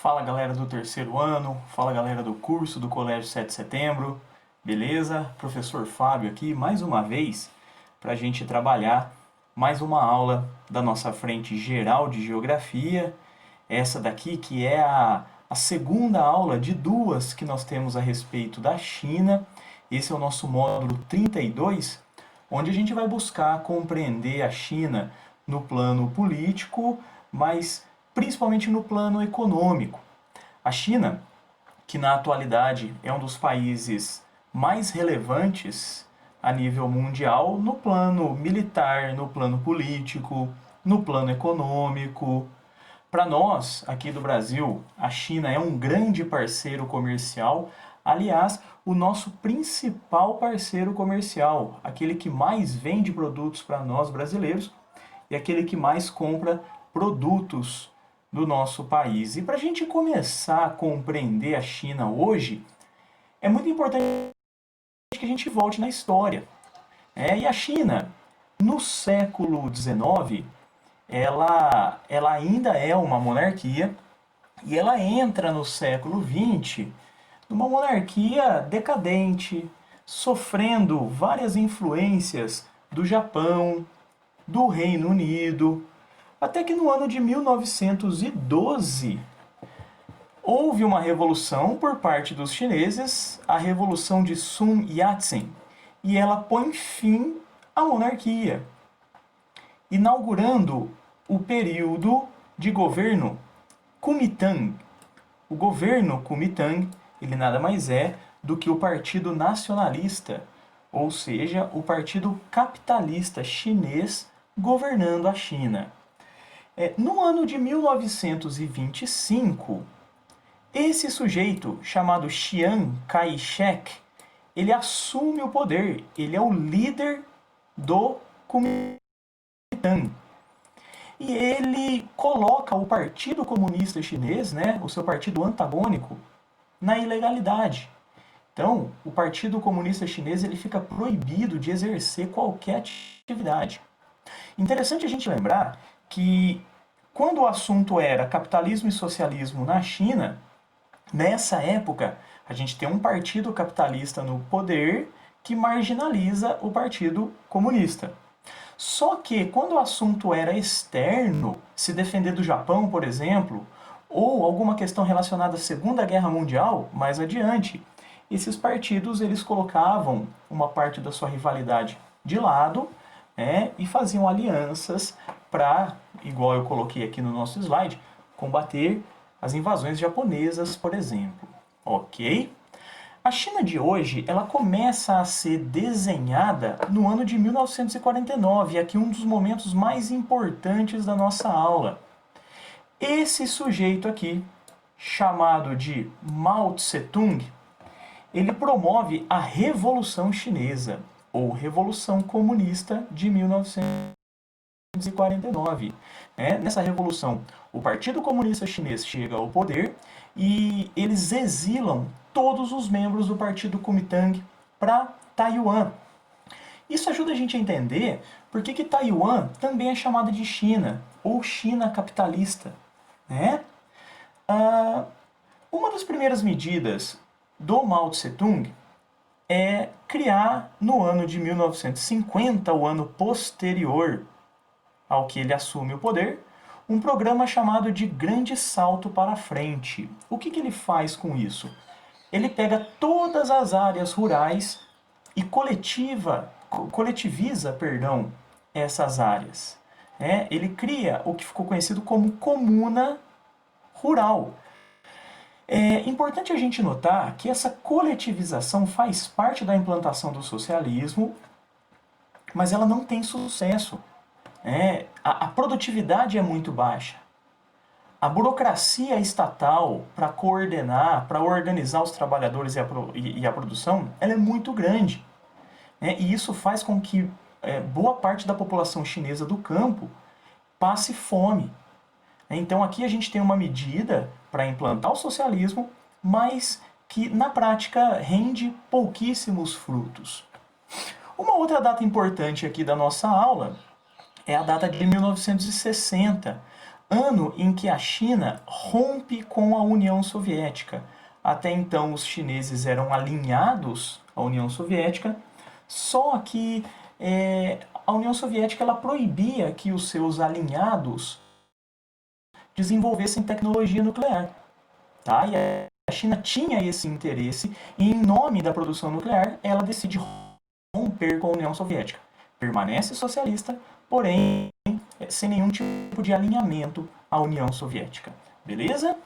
Fala galera do terceiro ano, fala galera do curso do Colégio 7 de Setembro, beleza? Professor Fábio aqui mais uma vez para a gente trabalhar mais uma aula da nossa frente geral de Geografia. Essa daqui que é a segunda aula de duas que nós temos a respeito da China. Esse é o nosso módulo 32, onde a gente vai buscar compreender a China no plano político, mas principalmente no plano econômico. A China, que na atualidade é um dos países mais relevantes a nível mundial no plano militar, no plano político, no plano econômico. Para nós, aqui do Brasil, a China é um grande parceiro comercial, aliás, o nosso principal parceiro comercial, aquele que mais vende produtos para nós brasileiros e aquele que mais compra produtos do nosso país. E para a gente começar a compreender a China hoje, é muito importante que a gente volte na história. E a China, no século XIX, ela ainda é uma monarquia e ela entra no século XX numa monarquia decadente, sofrendo várias influências do Japão, do Reino Unido, até que no ano de 1912 houve uma revolução por parte dos chineses, a Revolução de Sun Yat-sen, e ela põe fim à monarquia, inaugurando o período de governo Kuomintang. O governo Kuomintang, ele nada mais é do que o Partido Nacionalista, ou seja, o Partido Capitalista Chinês governando a China. No ano de 1925, esse sujeito, chamado Chiang Kai-shek, ele assume o poder, ele é o líder do Kuomintang. E ele coloca o Partido Comunista Chinês, o seu partido antagônico, na ilegalidade. Então, o Partido Comunista Chinês ele fica proibido de exercer qualquer atividade. Interessante a gente lembrar que quando o assunto era capitalismo e socialismo na China, nessa época a gente tem um partido capitalista no poder que marginaliza o Partido Comunista. Só que quando o assunto era externo, se defender do Japão, por exemplo, ou alguma questão relacionada à Segunda Guerra Mundial, mais adiante, esses partidos eles colocavam uma parte da sua rivalidade de lado, e faziam alianças para, igual eu coloquei aqui no nosso slide, combater as invasões japonesas, por exemplo. Ok? A China de hoje, ela começa a ser desenhada no ano de 1949, e aqui um dos momentos mais importantes da nossa aula. Esse sujeito aqui, chamado de Mao Tse-tung, ele promove a Revolução Chinesa, ou Revolução Comunista de 1949. Nessa revolução, o Partido Comunista Chinês chega ao poder e eles exilam todos os membros do Partido Kuomintang para Taiwan. Isso ajuda a gente a entender por que Taiwan também é chamada de China, ou China capitalista. Uma das primeiras medidas do Mao Tse-tung é criar, no ano de 1950, o ano posterior ao que ele assume o poder, um programa chamado de Grande Salto para a Frente. O que ele faz com isso? Ele pega todas as áreas rurais e coletiviza, essas áreas. Ele cria o que ficou conhecido como comuna rural. É importante a gente notar que essa coletivização faz parte da implantação do socialismo, mas ela não tem sucesso. A produtividade é muito baixa. A burocracia estatal para coordenar, para organizar os trabalhadores e a produção, ela é muito grande. E isso faz com que boa parte da população chinesa do campo passe fome. Então aqui a gente tem uma medida para implantar o socialismo, mas que na prática rende pouquíssimos frutos. Uma outra data importante aqui da nossa aula é a data de 1960, ano em que a China rompe com a União Soviética. Até então os chineses eram alinhados à União Soviética, só que a União Soviética ela proibia que os seus alinhados desenvolvessem tecnologia nuclear. Tá? E a China tinha esse interesse e, em nome da produção nuclear, ela decide romper com a União Soviética. Permanece socialista, porém sem nenhum tipo de alinhamento à União Soviética. Beleza?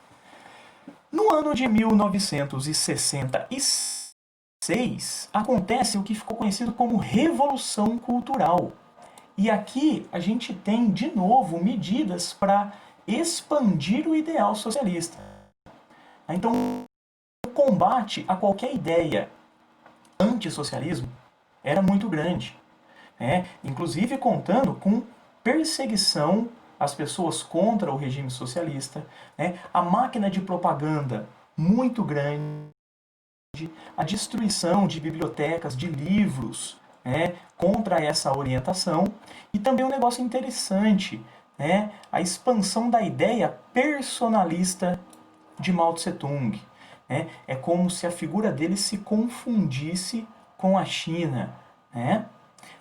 No ano de 1966, acontece o que ficou conhecido como Revolução Cultural. E aqui a gente tem, de novo, medidas para expandir o ideal socialista. Então, o combate a qualquer ideia antissocialismo era muito grande. Inclusive contando com perseguição às pessoas contra o regime socialista, a máquina de propaganda muito grande, a destruição de bibliotecas, de livros, contra essa orientação, e também um negócio interessante, a expansão da ideia personalista de Mao Tse Tung. É como se a figura dele se confundisse com a China.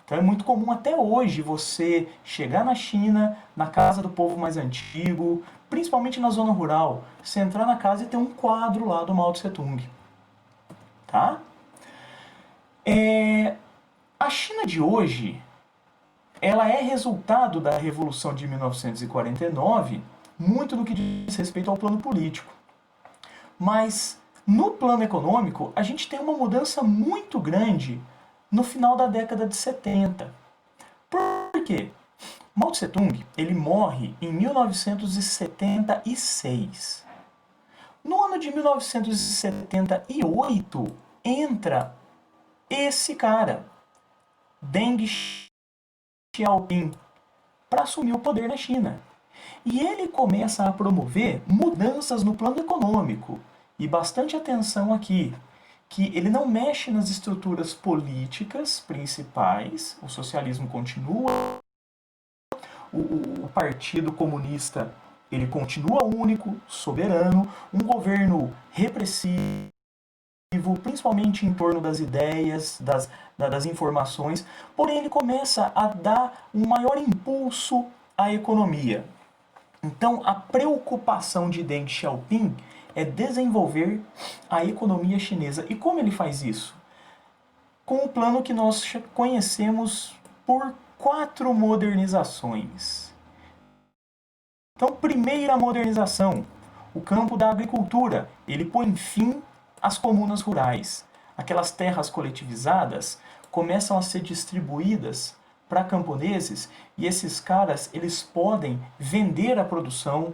Então é muito comum até hoje você chegar na China, na casa do povo mais antigo, principalmente na zona rural, você entrar na casa e ter um quadro lá do Mao Tse Tung. Tá? A China de hoje, ela é resultado da Revolução de 1949, muito no que diz respeito ao plano político. Mas no plano econômico, a gente tem uma mudança muito grande no final da década de 70. Por quê? Mao Tse Tung, ele morre em 1976. No ano de 1978, entra esse cara, Deng Xiaoping, para assumir o poder na China. E ele começa a promover mudanças no plano econômico. E bastante atenção aqui, que ele não mexe nas estruturas políticas principais, o socialismo continua, o Partido Comunista ele continua único, soberano, um governo repressivo, principalmente em torno das ideias, das informações, porém ele começa a dar um maior impulso à economia. Então a preocupação de Deng Xiaoping é desenvolver a economia chinesa. E como ele faz isso? Com o plano que nós conhecemos por 4 modernizações. Então, primeira modernização, o campo da agricultura. Ele põe fim às comunas rurais. Aquelas terras coletivizadas começam a ser distribuídas para camponeses e esses caras eles podem vender a produção,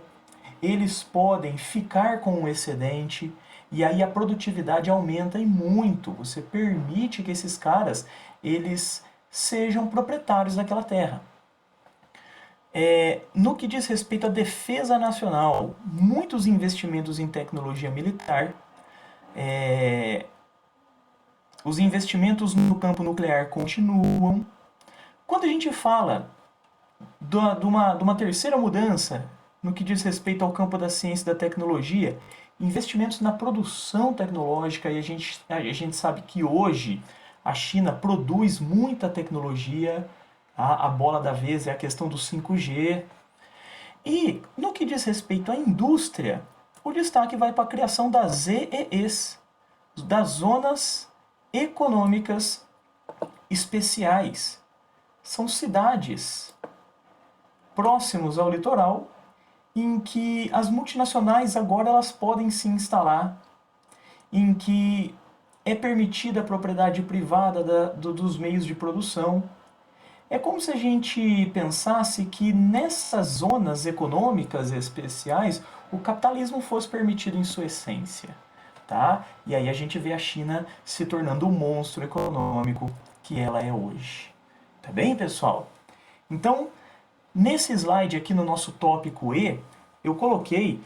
eles podem ficar com o excedente e aí a produtividade aumenta e muito. Você permite que esses caras eles sejam proprietários daquela terra. No que diz respeito à defesa nacional, muitos investimentos em tecnologia militar, os investimentos no campo nuclear continuam. Quando a gente fala de uma terceira mudança, no que diz respeito ao campo da ciência e da tecnologia, investimentos na produção tecnológica, e a gente sabe que hoje a China produz muita tecnologia, a bola da vez é a questão do 5G. E no que diz respeito à indústria, o destaque vai para a criação das ZEEs, das Zonas Econômicas Especiais. São cidades próximos ao litoral em que as multinacionais agora elas podem se instalar, em que é permitida a propriedade privada dos meios de produção. É como se a gente pensasse que nessas zonas econômicas especiais o capitalismo fosse permitido em sua essência. Tá? E aí a gente vê a China se tornando o monstro econômico que ela é hoje. Tá bem, pessoal? Então, nesse slide aqui no nosso tópico E, eu coloquei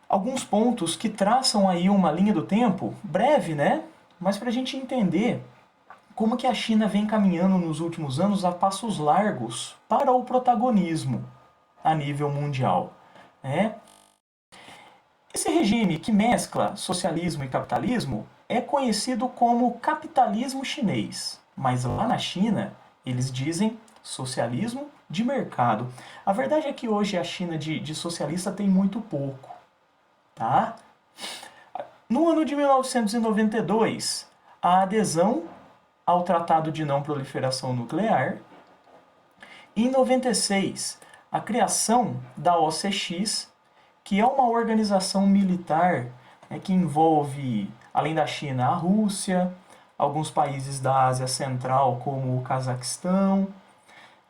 alguns pontos que traçam aí uma linha do tempo, breve, né? Mas para a gente entender como que a China vem caminhando nos últimos anos a passos largos para o protagonismo a nível mundial. né? Esse regime que mescla socialismo e capitalismo é conhecido como capitalismo chinês, mas lá na China eles dizem socialismo de mercado. A verdade é que hoje a China de socialista tem muito pouco, tá? No ano de 1992, a adesão ao Tratado de Não Proliferação Nuclear. Em 96, a criação da OCX, que é uma organização militar, né, que envolve, além da China, a Rússia, alguns países da Ásia Central, como o Cazaquistão,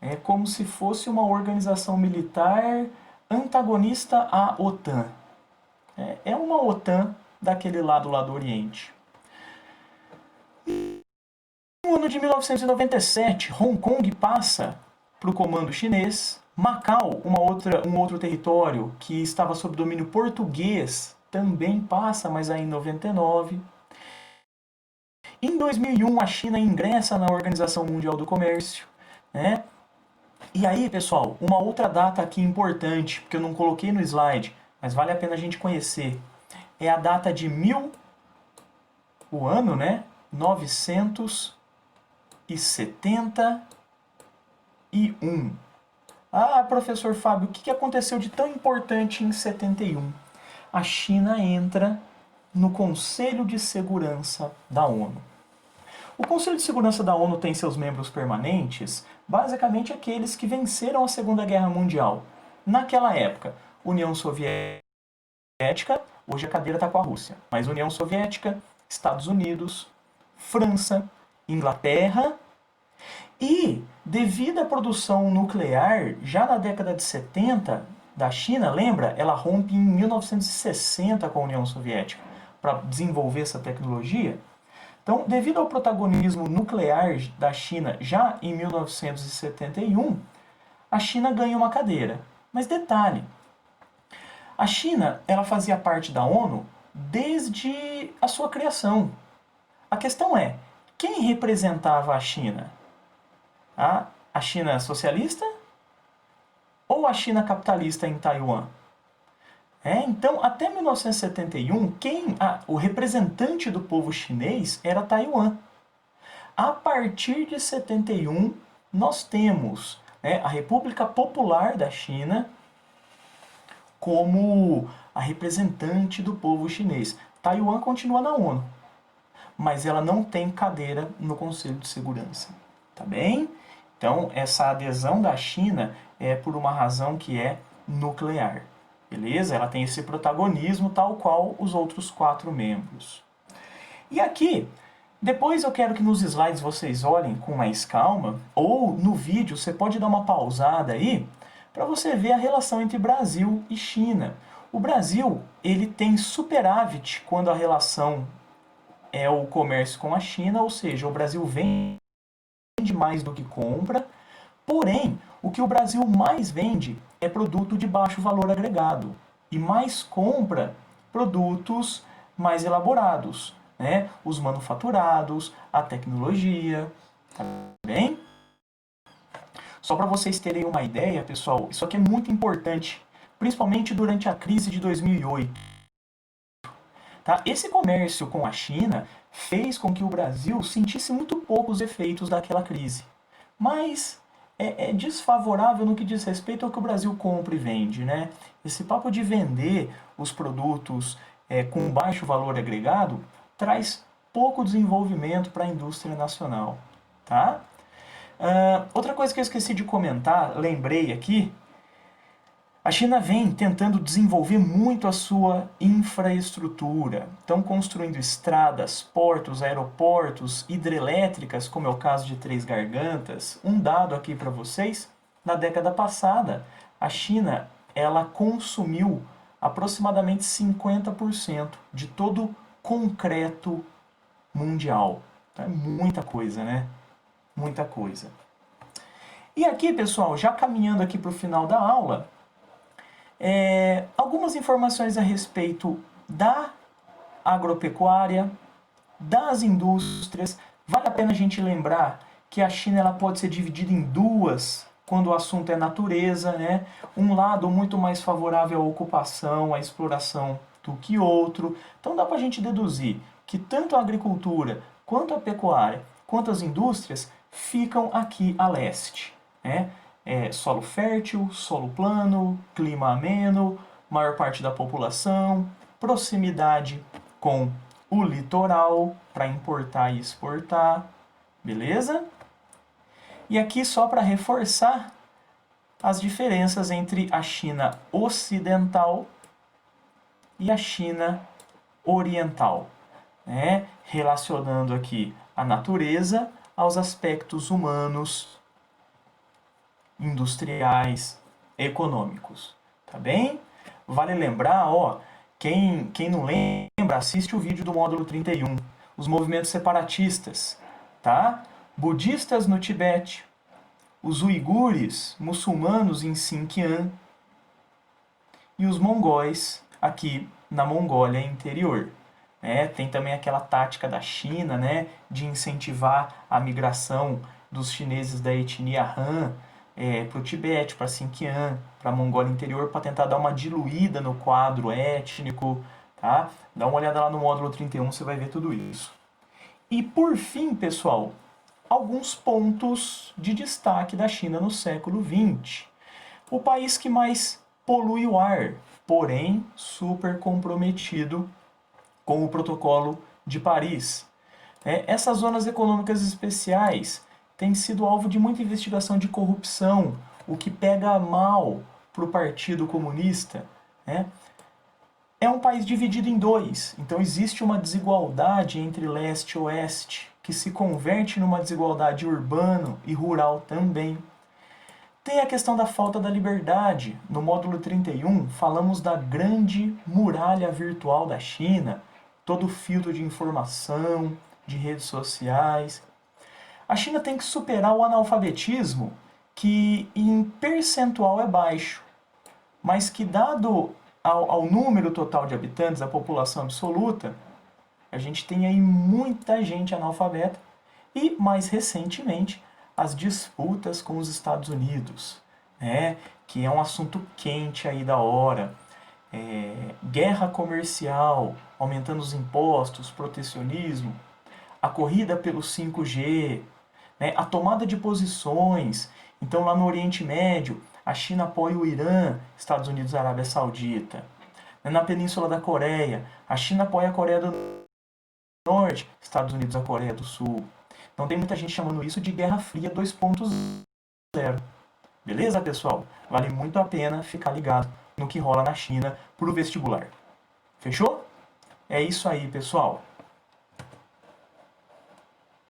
é como se fosse uma organização militar antagonista à OTAN. É uma OTAN daquele lado lá do Oriente. No ano de 1997, Hong Kong passa para o comando chinês. Macau, um outro território que estava sob domínio português, também passa, mas aí em 99. Em 2001, a China ingressa na Organização Mundial do Comércio, né? E aí, pessoal, uma outra data aqui importante, porque eu não coloquei no slide, mas vale a pena a gente conhecer. É a data de o ano, né? 971. Ah, professor Fábio, o que aconteceu de tão importante em 71? A China entra no Conselho de Segurança da ONU. O Conselho de Segurança da ONU tem seus membros permanentes, basicamente aqueles que venceram a Segunda Guerra Mundial. Naquela época, União Soviética, hoje a cadeira está com a Rússia, mas União Soviética, Estados Unidos, França, Inglaterra. E, devido à produção nuclear, já na década de 70 da China, lembra? Ela rompe em 1960 com a União Soviética para desenvolver essa tecnologia. Então, devido ao protagonismo nuclear da China já em 1971, a China ganha uma cadeira. Mas detalhe, a China ela fazia parte da ONU desde a sua criação. A questão é, quem representava a China? A China socialista ou a China capitalista em Taiwan? Então, até 1971, o representante do povo chinês era Taiwan. A partir de 71, nós temos, né, a República Popular da China como a representante do povo chinês. Taiwan continua na ONU, mas ela não tem cadeira no Conselho de Segurança. Tá bem? Então, essa adesão da China é por uma razão que é nuclear. Beleza? Ela tem esse protagonismo tal qual os outros 4 membros. E aqui, depois eu quero que nos slides vocês olhem com mais calma, ou no vídeo você pode dar uma pausada aí, para você ver a relação entre Brasil e China. O Brasil, ele tem superávit quando a relação é o comércio com a China, ou seja, o Brasil vende mais do que compra, porém, o que o Brasil mais vende é produto de baixo valor agregado e mais compra produtos mais elaborados, né? Os manufaturados, a tecnologia, tá bem? Só para vocês terem uma ideia, pessoal, isso aqui é muito importante, principalmente durante a crise de 2008. Tá? Esse comércio com a China fez com que o Brasil sentisse muito pouco os efeitos daquela crise. Mas é desfavorável no que diz respeito ao que o Brasil compra e vende, né? Esse papo de vender os produtos com baixo valor agregado traz pouco desenvolvimento para a indústria nacional, tá? Outra coisa que eu esqueci de comentar, lembrei aqui, a China vem tentando desenvolver muito a sua infraestrutura. Estão construindo estradas, portos, aeroportos, hidrelétricas, como é o caso de Três Gargantas. Um dado aqui para vocês, na década passada, a China ela consumiu aproximadamente 50% de todo o concreto mundial. Então é muita coisa, né? Muita coisa. E aqui, pessoal, já caminhando aqui para o final da aula, algumas informações a respeito da agropecuária, das indústrias. Vale a pena a gente lembrar que a China ela pode ser dividida em duas quando o assunto é natureza, né? Um lado muito mais favorável à ocupação, à exploração do que outro. Então dá para a gente deduzir que tanto a agricultura, quanto a pecuária, quanto as indústrias ficam aqui a leste, né? Solo fértil, solo plano, clima ameno, maior parte da população, proximidade com o litoral para importar e exportar, beleza? E aqui só para reforçar as diferenças entre a China ocidental e a China oriental, né? Relacionando aqui a natureza aos aspectos humanos, industriais, econômicos, tá bem? Vale lembrar, ó, quem não lembra, assiste o vídeo do módulo 31, os movimentos separatistas, tá? Budistas no Tibete, os uigures, muçulmanos em Xinjiang e os mongóis aqui na Mongólia interior. Tem também aquela tática da China, né, de incentivar a migração dos chineses da etnia Han para o Tibete, para Xinjiang, para a Mongólia interior, para tentar dar uma diluída no quadro étnico. Tá? Dá uma olhada lá no módulo 31, você vai ver tudo isso. E por fim, pessoal, alguns pontos de destaque da China no século XX. O país que mais polui o ar, porém super comprometido com o Protocolo de Paris. Essas zonas econômicas especiais têm sido alvo de muita investigação de corrupção, o que pega mal para o Partido Comunista. É um país dividido em dois, então existe uma desigualdade entre leste e oeste, que se converte numa desigualdade urbano e rural também. Tem a questão da falta da liberdade. No módulo 31, falamos da grande muralha virtual da China, todo o filtro de informação, de redes sociais. A China tem que superar o analfabetismo, que em percentual é baixo, mas que dado ao número total de habitantes, a população absoluta, a gente tem aí muita gente analfabeta e, mais recentemente, as disputas com os Estados Unidos, que é um assunto quente aí da hora. Guerra comercial, aumentando os impostos, protecionismo, a corrida pelo 5G, a tomada de posições. Então, lá no Oriente Médio, a China apoia o Irã, Estados Unidos e Arábia Saudita. Na Península da Coreia, a China apoia a Coreia do Norte, Estados Unidos e a Coreia do Sul. Então tem muita gente chamando isso de Guerra Fria 2.0. Beleza, pessoal? Vale muito a pena ficar ligado no que rola na China pro vestibular. Fechou? É isso aí, pessoal.